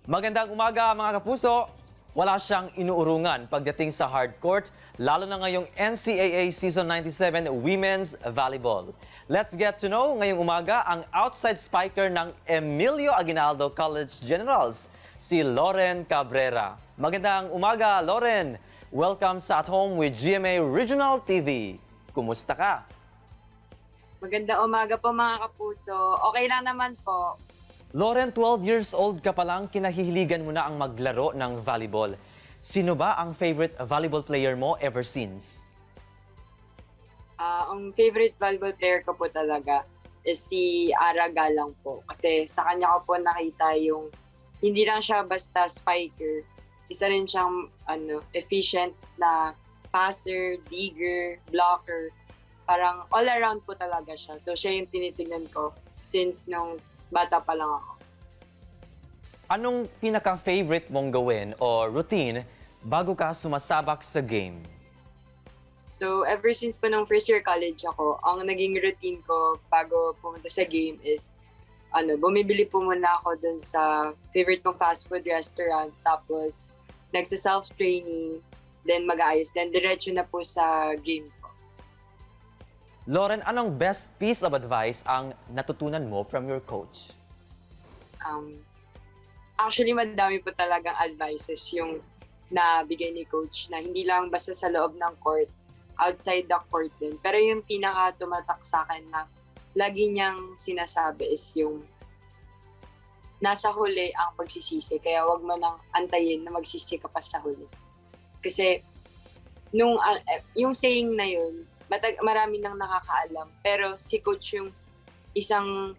Magandang umaga mga kapuso! Wala siyang inuurungan pagdating sa hard court, lalo na ngayong NCAA Season 97 Women's Volleyball. Let's get to know ngayong umaga ang outside spiker ng Emilio Aguinaldo College Generals, si Loren Cabrera. Magandang umaga, Loren! Welcome sa At Home with GMA Regional TV. Kumusta ka? Magandang umaga po mga kapuso. Okay lang naman po. Loren, 12 years old ka pa lang, kinahihiligan mo na ang maglaro ng volleyball. Sino ba ang favorite volleyball player mo ever since? Ang favorite volleyball player ko po talaga is si Ara Galang po. Kasi sa kanya ko po nakita yung hindi lang siya basta spiker. Isa rin siyang efficient na passer, digger, blocker. Parang all around po talaga siya. So siya yung tinitingnan ko since nung bata pa lang ako. Anong pinaka-favorite mong gawin o routine bago ka sumasabak sa game? So ever since po nung first year college ako, ang naging routine ko bago pumunta sa game is bumibili po muna ako dun sa favorite kong fast food restaurant. Tapos nagsa-self-training, then mag-aayos. Then diretso na po sa game ko. Loren, anong best piece of advice ang natutunan mo from your coach? Actually, madami po talagang advices yung nabigay ni coach na hindi lang basta sa loob ng court, outside the court din. Pero yung pinaka-tumatak sa akin na lagi niyang sinasabi is yung nasa huli ang pagsisisi. Kaya wag mo nang antayin na magsisi ka pa sa huli. Kasi yung saying na yun, marami nang nakakaalam. Pero si coach yung isang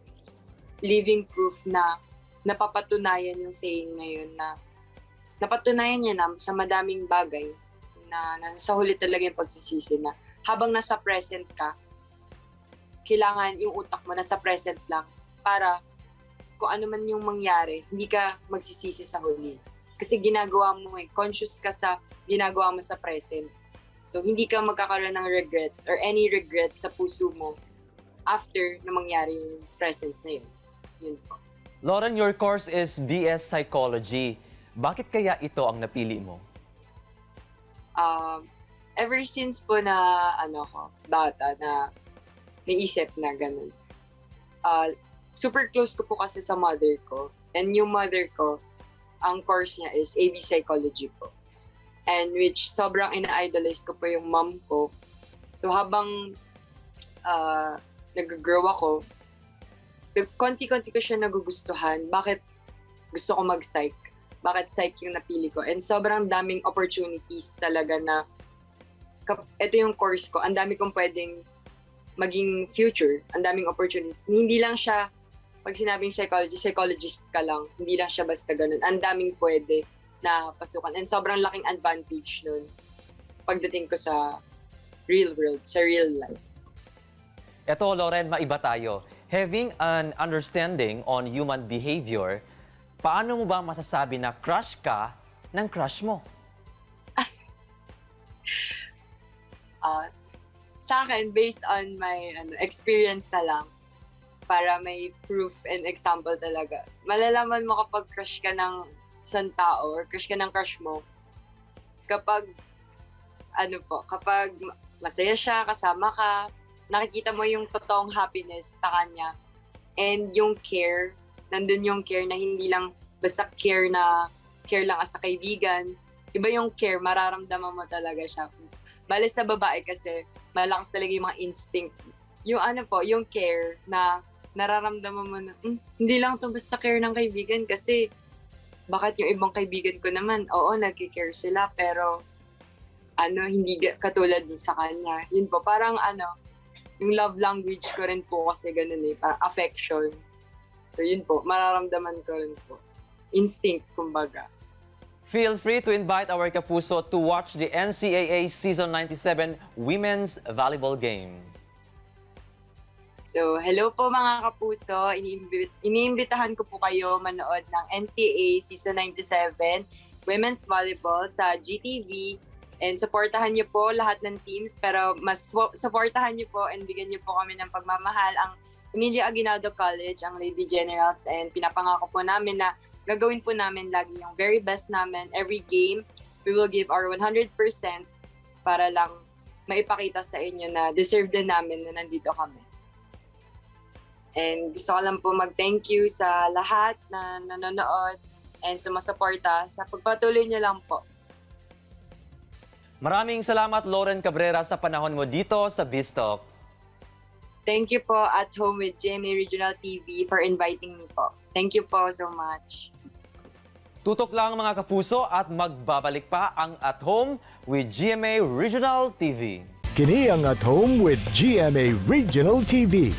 living proof na napapatunayan yung saying na yun na napatunayan niya na sa madaming bagay na nasa huli talaga yung pagsisisi na habang nasa present ka, kailangan yung utak mo nasa present lang para kung ano man yung mangyari, hindi ka magsisisi sa huli. Kasi ginagawa mo conscious ka sa ginagawa mo sa present. So, hindi ka magkakaroon ng regrets or any regret sa puso mo after na mangyari yung present na yun. Yun po. Loren, your course is BS Psychology. Bakit kaya ito ang napili mo? Ever since po na bata na naisip na ganun. Super close ko po kasi sa mother ko. And yung mother ko, ang course niya is AB Psychology po. And which sobrang ina-idolize ko po yung mom ko. So habang nag-grow ako, konti-konti ko siya nagugustuhan. Bakit gusto ko mag-psych? Bakit psych yung napili ko? And sobrang daming opportunities talaga na ito yung course ko. Ang dami kong pwedeng maging future. Ang daming opportunities. Hindi lang siya, pag sinabing psychology, psychologist ka lang. Hindi lang siya basta ganun. Ang daming pwede na pasukan. And sobrang laking advantage nun pagdating ko sa real world, sa real life. Eto, Loren, maiba tayo. Having an understanding on human behavior, paano mo ba masasabi na crush ka ng crush mo? Sa akin, based on my experience na lang, para may proof and example talaga, malalaman mo kapag crush ka ng isang tao or crush ka ng crush mo kapag kapag masaya siya, kasama ka, nakikita mo yung totoong happiness sa kanya and yung care, nandun yung care na hindi lang basta care lang as a kaibigan, iba yung care, mararamdaman mo talaga siya. Bale sa babae kasi malakas talaga yung mga instinct, yung yung care na nararamdaman mo na hindi lang to basta care ng kaibigan kasi bakit yung ibang kaibigan ko naman, oo, nagki-care sila, pero hindi katulad din sa kanya. Yun po, parang yung love language ko rin po kasi ganun parang affection. So yun po, mararamdaman ko rin po. Instinct, kumbaga. Feel free to invite our kapuso to watch the NCAA Season 97 Women's Volleyball Game. So, hello po mga kapuso. Iniimbitahan ko po kayo manood ng NCAA Season 97 Women's Volleyball sa GTV. And supportahan niyo po lahat ng teams, pero mas supportahan niyo po and bigyan niyo po kami ng pagmamahal ang Emilio Aguinaldo College, ang Lady Generals, and pinapangako po namin na gagawin po namin lagi yung very best namin. Every game, we will give our 100% para lang maipakita sa inyo na deserve din namin na nandito kami. And gusto ko lang po mag-thank you sa lahat na nanonood and sumasuporta. Sa pagpatuloy niyo lang po. Maraming salamat, Lauren Cabrera, sa panahon mo dito sa BizTalk. Thank you po at Home with GMA Regional TV for inviting me po. Thank you po so much. Tutok lang mga kapuso at magbabalik pa ang At Home with GMA Regional TV. Kini ang At Home with GMA Regional TV.